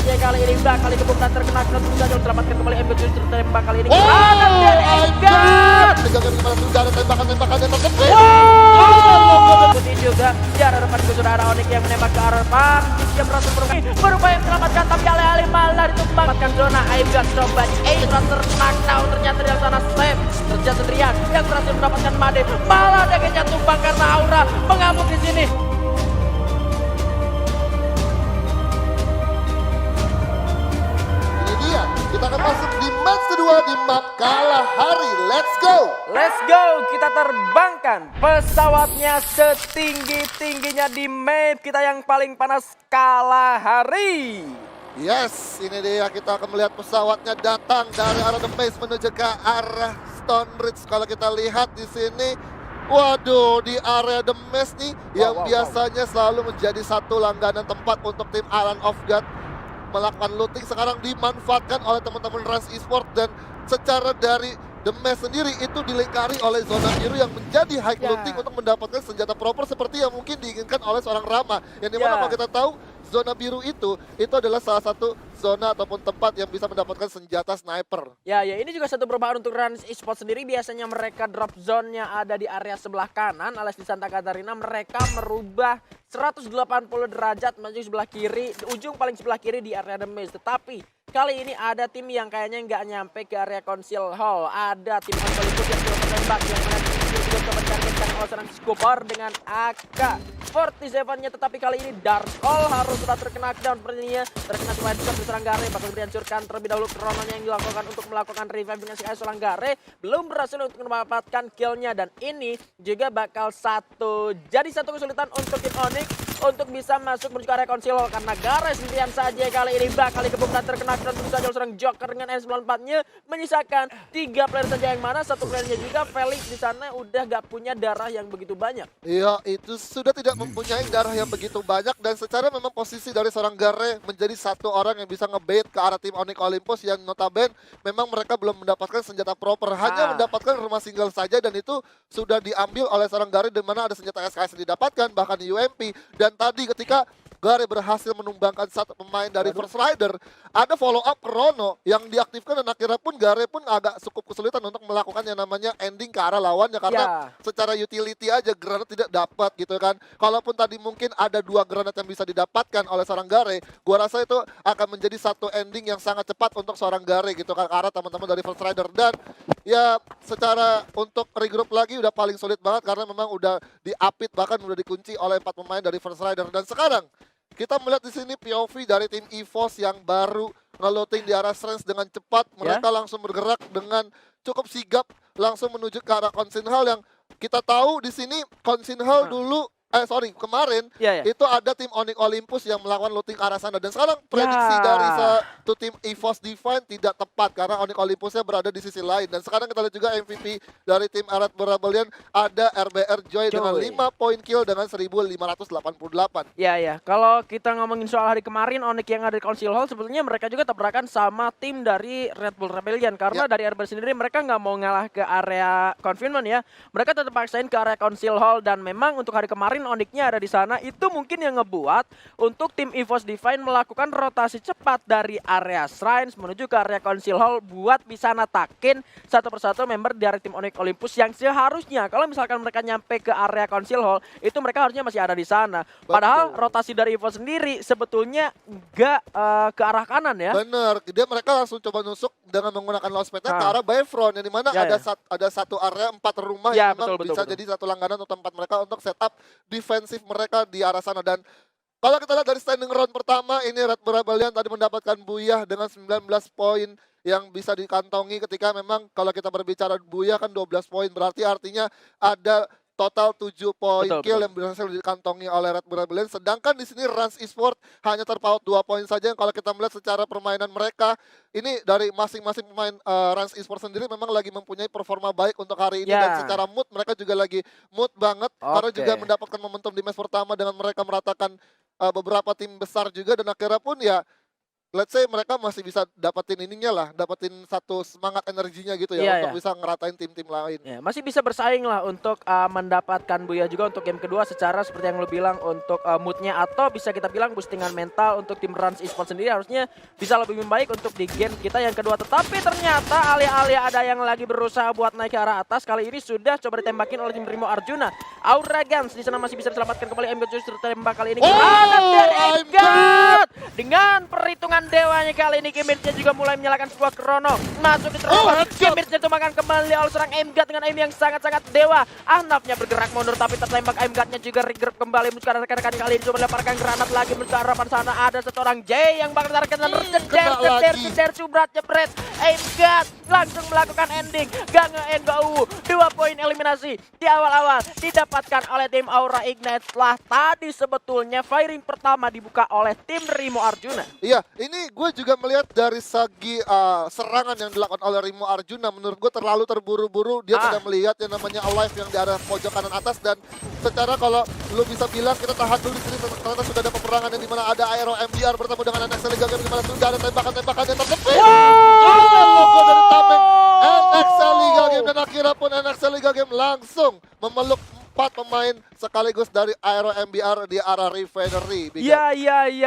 saja kali ini bakal dikepung dan terkena tentu saja selamatkan kembali MB tertembak kali ini. Sudah ada tembakan-tembakan yang terkepung. Ini juga di arah depan sudah ada Onyx yang menembak ke arah depan. Dia berupaya menyelamatkan tapi alih-alih malah ditumbangkan zona. Aibgat coba di Aidra terkena ternyata di sana Sam kerja sendirian yang berhasil mendapatkan Made. Malah dia tumbang karena Aura mengamuk di sini. Kita akan masuk di match kedua di map kalah hari. Let's go! Let's go! Kita terbangkan pesawatnya setinggi-tingginya di map kita yang paling panas kalah hari. Yes, ini dia kita akan melihat pesawatnya datang dari arah The Maze menuju ke arah Stone Ridge. Kalau kita lihat di sini, waduh, di area The Maze nih yang biasanya selalu menjadi satu langganan tempat untuk tim Alan of God melakukan looting, sekarang dimanfaatkan oleh teman-teman Rans Esports, dan secara dari The Maze sendiri itu dilingkari oleh zona biru yang menjadi high looting untuk mendapatkan senjata proper seperti yang mungkin diinginkan oleh seorang Rama, yang dimana kalau kita tahu zona biru itu adalah salah satu zona ataupun tempat yang bisa mendapatkan senjata sniper. Ya, ini juga satu perubahan untuk Rans Esports sendiri. Biasanya mereka drop zone-nya ada di area sebelah kanan alias di Santa Catarina. Mereka merubah 180 derajat maju sebelah kiri, ujung paling sebelah kiri di area The Maze. Tetapi kali ini ada tim yang kayaknya nggak nyampe ke area Council Hall. Ada tim Olympus yang sudah menembak, yang mana juga coba ditargetkan oleh seorang Scoper dengan AK-47-nya. Tetapi kali ini Darkol harus sudah terkena down sepertinya. Terkena cuma headshot diserang Gare, bakal dihancurkan terlebih dahulu Krononya yang dilakukan untuk melakukan revive dengan si seorang Gare. Belum berhasil untuk mendapatkan killnya, dan ini juga bakal jadi satu kesulitan untuk tim Onyx untuk bisa masuk menuju ke area Council Hall karena Gare sendirian saja kali ini bakal dikepung dan terkena tentu saja seorang Joker dengan S94-nya, menyisakan 3 player saja, yang mana satu playernya juga Felix di sana udah gak punya darah yang begitu banyak. Iya, itu sudah tidak mempunyai darah yang begitu banyak, dan secara memang posisi dari seorang Gare menjadi satu orang yang bisa ngebait ke arah tim Onyx Olympus yang notabene memang mereka belum mendapatkan senjata proper, hanya mendapatkan rumah single saja, dan itu sudah diambil oleh seorang Gare di mana ada senjata SKS yang didapatkan bahkan di UMP. Dan tadi ketika Gare berhasil menumbangkan satu pemain dari First Rider, ada follow up Krono yang diaktifkan, dan akhirnya pun Gare pun agak cukup kesulitan untuk melakukan yang namanya ending ke arah lawannya karena secara utility aja granat tidak dapat gitu kan. Kalaupun tadi mungkin ada 2 granat yang bisa didapatkan oleh seorang Gare, gua rasa itu akan menjadi satu ending yang sangat cepat untuk seorang Gare gitu kan, ke arah teman-teman dari First Rider. Dan ya secara untuk regroup lagi udah paling sulit banget karena memang udah diapit, bahkan udah dikunci oleh 4 pemain dari First Rider. Dan sekarang kita melihat di sini POV dari tim EVOS yang baru ngeloting di arah Strange dengan cepat. Mereka langsung bergerak dengan cukup sigap langsung menuju ke arah Council Hall, yang kita tahu di sini Council Hall dulu kemarin itu ada tim Onyx Olympus yang melakukan looting ke arah sana, dan sekarang prediksi dari satu tim EVOS Divine tidak tepat karena Onyx Olympusnya berada di sisi lain. Dan sekarang kita lihat juga MVP dari tim Red Bull Rebellion ada RBR Joy dengan 5 poin kill dengan 1588. Ya, kalau kita ngomongin soal hari kemarin Onyx yang ada di Council Hall, sebetulnya mereka juga tabrakan sama tim dari Red Bull Rebellion karena dari RBR sendiri mereka nggak mau ngalah ke area confinement ya. Mereka tetap paksain ke area Council Hall, dan memang untuk hari kemarin Onyx-nya ada di sana, itu mungkin yang ngebuat untuk tim EVOS Divine melakukan rotasi cepat dari area Shrines menuju ke area Council Hall buat bisa natakin satu persatu member dari tim Onyx Olympus yang seharusnya kalau misalkan mereka nyampe ke area Council Hall itu mereka harusnya masih ada di sana. Padahal rotasi dari EVOS sendiri sebetulnya nggak ke arah kanan ya. Bener, mereka langsung coba nusuk dengan menggunakan launchpad-nya ke arah Bayfront, yang dimana ada satu area 4 rumah yang memang bisa jadi satu langganan untuk tempat mereka untuk setup defensif mereka di arah sana. Dan kalau kita lihat dari standing round pertama, ini Red Bull Rebellion tadi mendapatkan Buyah dengan 19 poin yang bisa dikantongi, ketika memang kalau kita berbicara Buyah kan 12 poin, berarti artinya ada total 7 poin kill yang berhasil dikantongi oleh Red Bull Rebellion. Sedangkan di sini Rans Esports hanya terpaut 2 poin saja. Yang kalau kita melihat secara permainan mereka, ini dari masing-masing pemain Rans Esports sendiri memang lagi mempunyai performa baik untuk hari ini. Dan secara mood mereka juga lagi mood banget karena juga mendapatkan momentum di match pertama dengan mereka meratakan beberapa tim besar juga, dan akhirnya pun ya let's say mereka masih bisa dapetin ininya lah, dapetin satu semangat energinya gitu ya Iya, untuk iya. bisa ngeratain tim-tim lain. Ya, masih bisa bersaing lah untuk mendapatkan Buya juga untuk game kedua secara seperti yang lo bilang untuk moodnya atau bisa kita bilang boostingan mental untuk tim Rans Esports sendiri harusnya bisa lebih membaik untuk di game kita yang kedua. Tetapi ternyata alih-alih ada yang lagi berusaha buat naik ke arah atas, kali ini sudah coba ditembakin oleh tim Rimo Arjuna. Aura Guns di sana masih bisa diselamatkan kembali. MGOT justru tembak kali ini. Granat dari MGOT! Dengan perhitungan dewanya kali ini Kimirnya juga mulai menyalakan sebuah krono. Masuk ke terowongan. Kimirnya tumbangkan kembali oleh serang MGOT dengan aim yang sangat-sangat dewa. Anapnya bergerak mundur tapi tertembak. MGOT-nya juga regrip kembali. Sekarang rekan-rekan kali ini coba melemparkan granat lagi. Menuju ke arah sana ada seorang J yang bakal ditarik dan ceder cubrat jebret. MGOT langsung melakukan ending. Gak nge-end gak 2 poin eliminasi di awal-awal didapatkan oleh tim Aura Ignite setelah tadi sebetulnya firing pertama dibuka oleh tim Rimo Arjuna. Iya, ini gue juga melihat dari segi serangan yang dilakukan oleh Rimo Arjuna, menurut gue terlalu terburu-buru. Dia tidak melihat yang namanya Alive yang di arah pojok kanan atas, dan secara kalau lu bisa bilang kita tahan dulu di sini ternyata sudah ada peperangan yang dimana ada Aero MDR bertemu dengan NXL Liga Game, dimana sudah ada tembakan-tembakan yang tertepis. Ada logo dari Tameng NXL Liga Game, dan akhirnya pun NXL Liga Game langsung memeluk 4 pemain sekaligus dari Aero MBR di arah Refinery. Iya.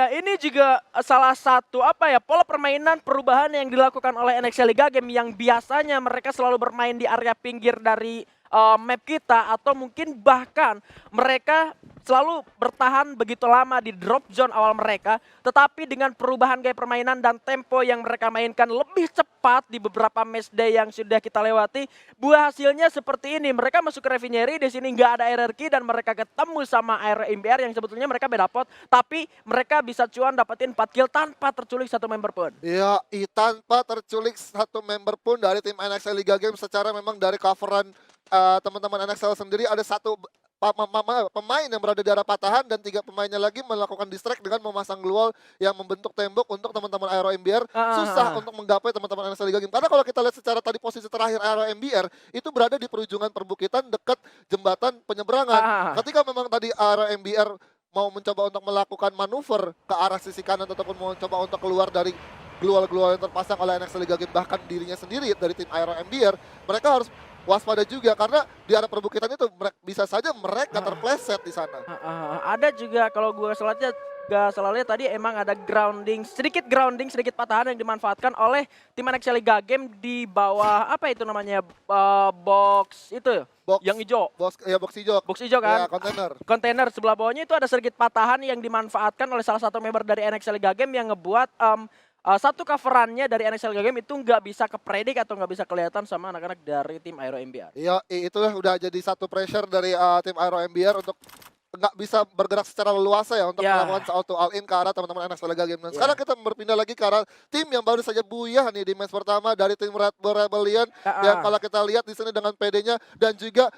Ini juga salah satu pola permainan perubahan yang dilakukan oleh NXL Liga Game yang biasanya mereka selalu bermain di area pinggir dari map kita atau mungkin bahkan mereka selalu bertahan begitu lama di drop zone awal mereka, tetapi dengan perubahan gaya permainan dan tempo yang mereka mainkan lebih cepat di beberapa match day yang sudah kita lewati, buah hasilnya seperti ini. Mereka masuk ke Refinery, di sini nggak ada RRQ dan mereka ketemu sama Aero MBR yang sebetulnya mereka beda pot, tapi mereka bisa cuan dapetin 4 kill tanpa terculik satu member pun. Iya, tanpa terculik satu member pun dari tim NXL Liga Game. Secara memang dari coveran teman-teman NXL sendiri ada satu pemain yang berada di arah patahan dan 3 pemainnya lagi melakukan distract dengan memasang wall yang membentuk tembok untuk teman-teman Aero MBR. Susah untuk menggapai teman-teman NXL Liga Game. Karena kalau kita lihat secara tadi posisi terakhir Aero MBR itu berada di perujungan perbukitan dekat jembatan penyeberangan. Ketika memang tadi Aero MBR mau mencoba untuk melakukan manuver ke arah sisi kanan ataupun mau mencoba untuk keluar dari glual-glual yang terpasang oleh NXL Liga Game, bahkan dirinya sendiri dari tim Aero MBR, mereka harus waspada juga karena di arah perbukitan itu bisa saja mereka terpleset di sana. Ada juga kalau gue salah lihat tadi emang ada sedikit patahan yang dimanfaatkan oleh tim NXL Liga Game di bawah box itu Box, yang hijau. Box hijau Kan? Ya, Kontainer sebelah bawahnya itu ada sedikit patahan yang dimanfaatkan oleh salah satu member dari NXL Liga Game yang ngebuat satu coverannya dari NXL Liga Game itu nggak bisa kepredik atau nggak bisa kelihatan sama anak-anak dari tim Aero MBR. Iya, itulah udah jadi satu pressure dari tim Aero MBR untuk nggak bisa bergerak secara leluasa ya untuk melakukan auto all in ke arah teman-teman NXL Liga Game. Dan sekarang kita berpindah lagi ke arah tim yang baru saja buyah nih di match pertama dari tim Red Bull Rebellion yang kalau kita lihat di sini dengan PD-nya, dan juga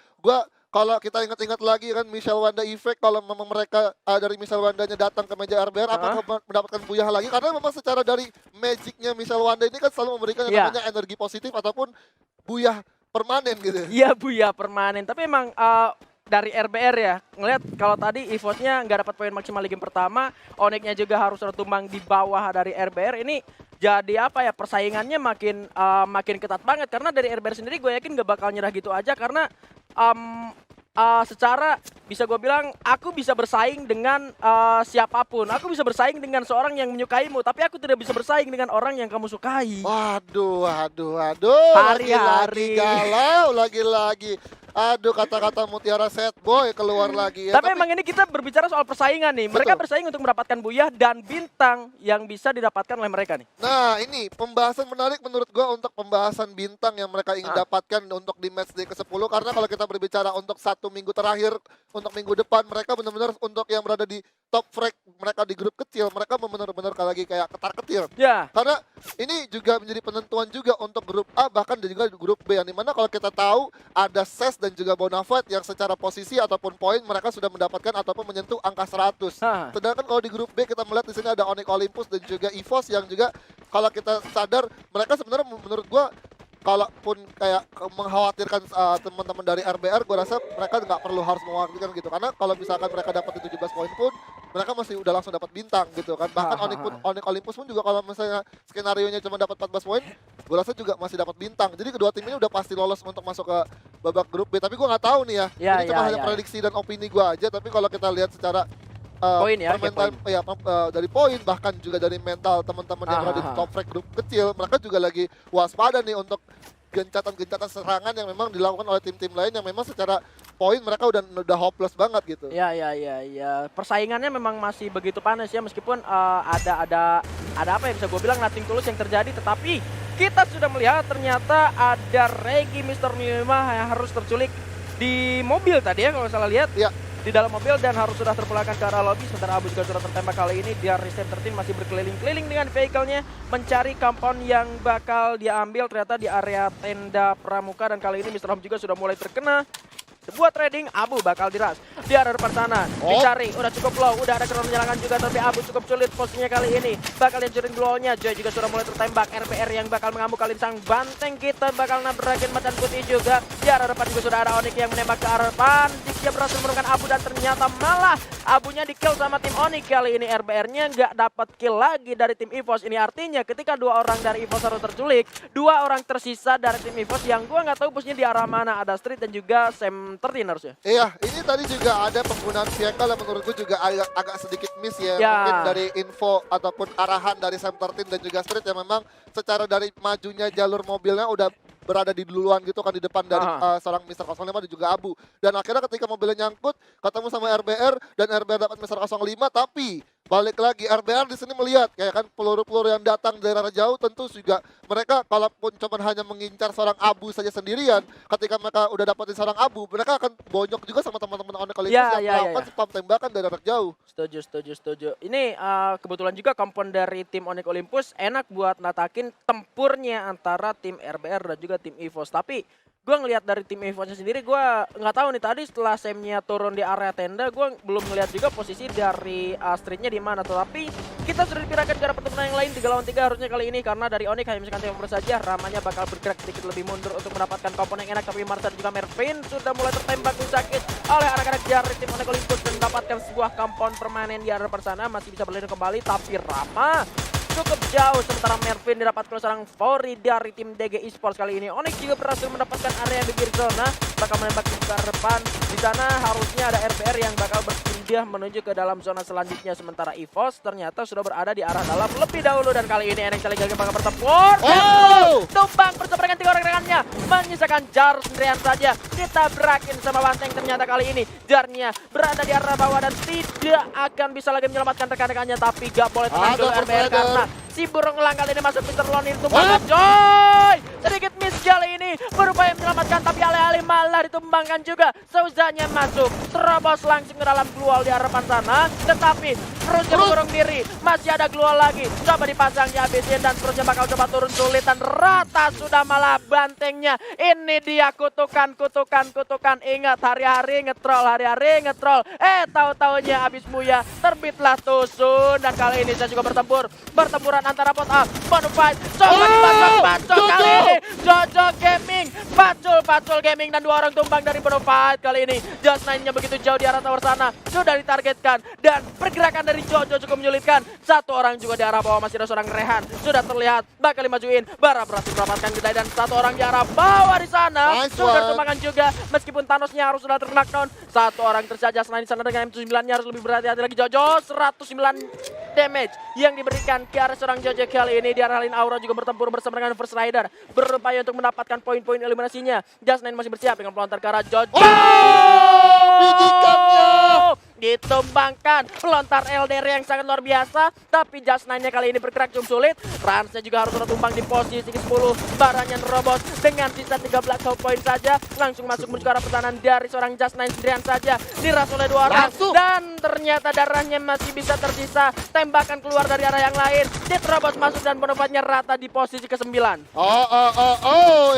kalau kita ingat-ingat lagi kan Michelle Wanda Effect, kalau memang mereka dari Michelle Wandanya datang ke meja RBR apakah mendapatkan buyah lagi, karena memang secara dari magicnya Michelle Wanda ini kan selalu memberikan yang namanya energi positif ataupun buyah permanen gitu. Iya, buyah permanen, tapi emang dari RBR ya, ngeliat kalau tadi EVOS-nya nggak dapat poin maksimal di game pertama, Onyx-nya juga harus tertumbang di bawah dari RBR. Ini jadi persaingannya makin ketat banget, karena dari RBR sendiri gue yakin gak bakal nyerah gitu aja, karena secara bisa gue bilang aku bisa bersaing dengan siapapun, aku bisa bersaing dengan seorang yang menyukaimu, tapi aku tidak bisa bersaing dengan orang yang kamu sukai. Waduh, Hari-hari galau, lagi-lagi. Aduh, kata-kata Mutiara Sad Boy keluar lagi ya. Tapi emang ini kita berbicara soal persaingan nih. Mereka bersaing untuk mendapatkan buyah dan bintang yang bisa didapatkan oleh mereka nih. Nah, ini pembahasan menarik menurut gua untuk pembahasan bintang yang mereka ingin dapatkan untuk di match day ke-10. Karena kalau kita berbicara untuk 1 minggu terakhir, untuk minggu depan, mereka benar-benar untuk yang berada di top frag mereka di grup kecil, mereka benar-benar lagi kayak ketar-ketir. Karena ini juga menjadi penentuan juga untuk grup A, bahkan dan juga grup B, yang dimana kalau kita tahu ada SES dan juga Bonafide yang secara posisi ataupun poin mereka sudah mendapatkan ataupun menyentuh angka 100. Sedangkan kalau di grup B kita melihat di sini ada Onyx Olympus dan juga EVOS yang juga kalau kita sadar mereka sebenarnya menurut gua kalaupun kayak mengkhawatirkan teman-teman dari RBR, gue rasa mereka nggak perlu harus mengkhawatirkan gitu, karena kalau misalkan mereka dapat 17 poin pun mereka masih udah langsung dapat bintang gitu kan. Bahkan Onyx Olympus pun juga kalau misalnya skenario-nya cuma dapat 14 poin, gue rasa juga masih dapat bintang. Jadi kedua tim ini udah pasti lolos untuk masuk ke babak grup B. Tapi gue nggak tahu nih ya. Ini cuma hanya prediksi dan opini gue aja. Tapi kalau kita lihat secara poin ya, dari poin bahkan juga dari mental teman-teman yang berada di top rank grup kecil, mereka juga lagi waspada nih untuk gencatan-gencatan serangan yang memang dilakukan oleh tim-tim lain yang memang secara poin mereka udah hopeless banget gitu. Ya. Persaingannya memang masih begitu panas ya, meskipun ada apa yang bisa gue bilang nothing tulus yang terjadi, tetapi kita sudah melihat ternyata ada Regi Mr. 5 yang harus terculik di mobil tadi ya kalau salah lihat. Ya. Di dalam mobil dan harus sudah terpulangkan ke arah lobby. Sementara Abu juga sudah tertembak kali ini. Dia Reset 13 masih berkeliling-keliling dengan vehicle-nya mencari compound yang bakal dia ambil ternyata di area tenda pramuka. Dan kali ini Mr. Home juga sudah mulai terkena sebuah trading. Abu bakal diras di arah depan sana, dicari, udah cukup low, udah ada keron menjalankan juga, tapi Abu cukup sulit posisinya kali ini. Bakal hancurin glownya, Joy juga sudah mulai tertembak. RPR yang bakal mengamuk kali ini sang banteng kita bakal nabrakin macan putih juga. Di arah depan juga sudah ada Onyx yang menembak ke arah depan. Dia berhasil menurunkan Abu dan ternyata malah Abunya di kill sama tim Onyx kali ini. RPR-nya nggak dapat kill lagi dari tim EVOS. Ini artinya ketika 2 orang dari EVOS harus terculik, 2 orang tersisa dari tim EVOS yang gua nggak tahu busnya di arah mana. Ada Street dan juga Sam 13 harusnya. Iya, ini tadi juga ada penggunaan vehicle yang menurutku juga agak sedikit miss ya. Mungkin dari info ataupun arahan dari Sam 13 dan juga Street yang memang secara dari majunya jalur mobilnya udah berada di duluan gitu kan di depan dari seorang Mr. 05 dan juga Abu. Dan akhirnya ketika mobilnya nyangkut ketemu sama RBR dan RBR dapat Mr. 05, tapi balik lagi RBR di sini melihat kayak kan peluru-peluru yang datang dari arah jauh, tentu juga mereka kalaupun cuma hanya mengincar seorang Abu saja sendirian, ketika mereka udah dapetin seorang Abu, mereka akan bonyok juga sama teman-teman Onyx Olympus yang melakukan spam tembakan dari jarak jauh. Setuju. Ini kebetulan juga kompon dari tim Onyx Olympus enak buat natakin tempurnya antara tim RBR dan juga tim EVOS. Tapi gue ngelihat dari tim EVOS sendiri, gue nggak tahu nih tadi setelah Sam-nya turun di area tenda, gue belum ngelihat juga posisi dari Street-nya di mana. Tetapi kita sudah dipindahkan ke arah pertemuan yang lain 3 lawan 3 harusnya kali ini, karena dari Onyx hanya misalkan tempo saja. Ramanya bakal bergerak sedikit lebih mundur untuk mendapatkan kompon yang enak, tapi Marta dan juga Mervin sudah mulai tertembak sakit oleh anak-anak jari tim Onyx Olympus dan mendapatkan sebuah kompon permanen di arah sana. Masih bisa berlindung kembali, tapi Rama cukup jauh, sementara Mervin didapatkan seorang Fori dari tim DG Esports kali ini. Onyx juga berhasil mendapatkan area bibir zona, bakal menembak ke arah depan. Di sana harusnya ada RBR yang bakal berpindah menuju ke dalam zona selanjutnya, sementara EVOS ternyata sudah berada di arah dalam lebih dahulu. Dan kali ini NX lagi bakal bertempur. Tumbang bersama dengan 3 orang rekannya, menyisakan Jar sendirian saja. Kita berakin sama banteng, ternyata kali ini Jarnya berada di arah bawah dan tidak akan bisa lagi menyelamatkan rekan-rekannya, tapi gak boleh tenang dulu RBR karena si burung elang kali ini masuk Mr. Lon itu banget. Joy sedikit miss kali ini, berupaya menyelamatkan tapi alih-alih malah ditumbangkan juga. Sauzanya masuk, terobos langsung ke dalam glual di harapan sana, tetapi terusnya mengurung diri. Masih ada glual lagi, coba dipasangnya habisin dan terusnya bakal coba turun sulit dan rata sudah malah bantengnya. Ini dia kutukan. Ingat hari-hari ngetrol, tahu-taunya habis muya terbitlah tusun. Dan kali ini saya juga bertempuran antara pot A, Bonufide, coba dibacok kali ini Jojo Gaming, Pacul Gaming dan 2 orang tumbang dari Bonufide kali ini. Just 9-nya begitu jauh di arah tower sana, sudah ditargetkan dan pergerakan dari Jojo cukup menyulitkan. 1 orang juga di arah bawah, masih ada seorang Rehan, sudah terlihat bakal dimajuin. Bara berhasil mendapatkan kedai dan 1 orang di arah bawah di sana sudah tumbangkan juga, meskipun Thanosnya harus sudah terknockdown. 1 orang tersaja selain di sana dengan M79-nya harus lebih berhati-hati lagi. Jojo 109 damage yang diberikan ke arah seorang Jojo kali ini. Di arah lain Aura juga bertempur bersama dengan First Rider, berupaya untuk mendapatkan poin-poin eliminasinya. Just 9 masih bersiap dengan pelontar ke arah Jojo. Ditumbangkan pelontar LDR yang sangat luar biasa, tapi Just 9-nya kali ini bergerak cukup sulit. Ransnya juga harus tumbang di posisi 10. Baranya nerobos dengan sisa 13 poin saja, langsung masuk menuju ke arah pertahanan dari seorang Just 9 sendirian saja. Diras oleh 2 orang dan ternyata darahnya masih bisa tersisa. Tembakan keluar dari arah yang lain, diterobos masuk dan Bonufide-nya rata di posisi ke-9.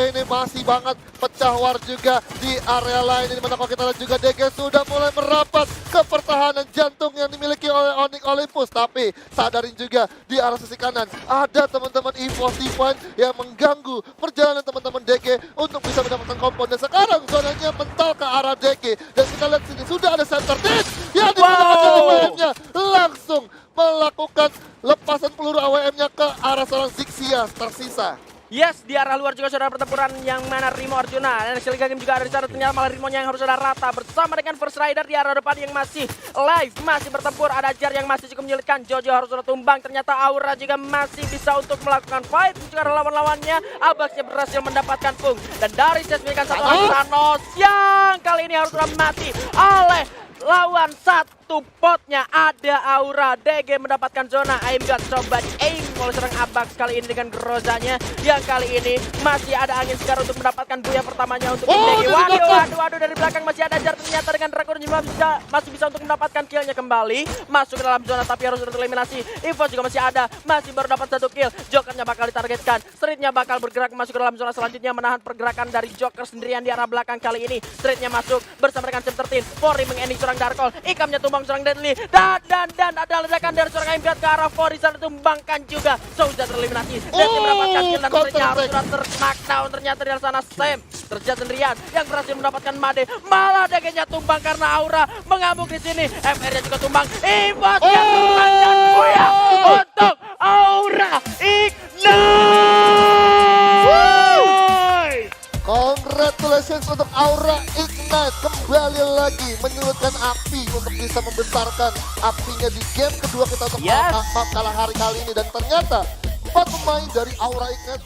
Ini masih banget pecah war juga di area lain. Ini mana kalau kita lihat juga DG sudah mulai merapat ke pertahanan jantung yang dimiliki oleh Onyx Olympus. Tapi sadarin juga di arah sisi kanan ada teman-teman EVOS Divine yang mengganggu perjalanan teman-teman DG untuk bisa mendapatkan kompon. Dan sekarang zonanya mental ke arah DG. Dan kita lihat sini sudah ada center team yang digunakan AWM-nya langsung melakukan lepasan peluru AWM-nya ke arah seorang Zixia tersisa. Yes, di arah luar juga sudah ada pertempuran yang mana Rimo Arjuna dan Liga Game juga ada di sana. Ternyata malah Rimonya yang harus ada rata bersama dengan First Rider di arah depan yang masih live, masih bertempur. Ada Jar yang masih cukup menyulitkan, Jojo harus sudah tumbang. Ternyata Aura juga masih bisa untuk melakukan fight juga lawan-lawannya. Abaxnya berhasil mendapatkan Pung dan dari sesmikan satu orang Thanos yang kali ini harus sudah mati oleh lawan satu potnya. Ada Aura. DG mendapatkan zona. Aim God coba aim oleh serang Abax kali ini dengan Grozanya yang kali ini masih ada angin segar untuk mendapatkan buya pertamanya untuk DG. Waduh dari belakang masih ada Jar. Ternyata dengan rekor masih bisa untuk mendapatkan killnya kembali. Masuk ke dalam zona tapi harus tereliminasi. Info juga masih ada. Masih baru dapat 1 kill. Jokernya bakal ditargetkan. Streetnya bakal bergerak masuk ke dalam zona selanjutnya menahan pergerakan dari Joker sendirian di arah belakang kali ini. Streetnya masuk bersama dengan Tim 13. Fori mengending seorang Darkol. Ikamnya tumbang seorang Deadly. Dan ada ledakan dari seorang Aimgat ke arah Fori. Sana tumbangkan juga. Sudah tereliminasi. Deadly mendapatkan kill dan streetnya harus sudah ter-smackdown. Ternyata di sana Sam terjat sendirian yang berhasil mendapatkan Made. Malah DG-nya tumbang karena Aura mengamuk di sini. FR-nya juga tumbang. Ibos yang tumbangkan buya untuk Aura Ignite. Congratulations untuk Aura Ignite, kembali lagi menyulutkan api untuk bisa membesarkan apinya di game kedua kita untuk kalah hari kali ini. Dan ternyata 4 pemain dari Aura Ignite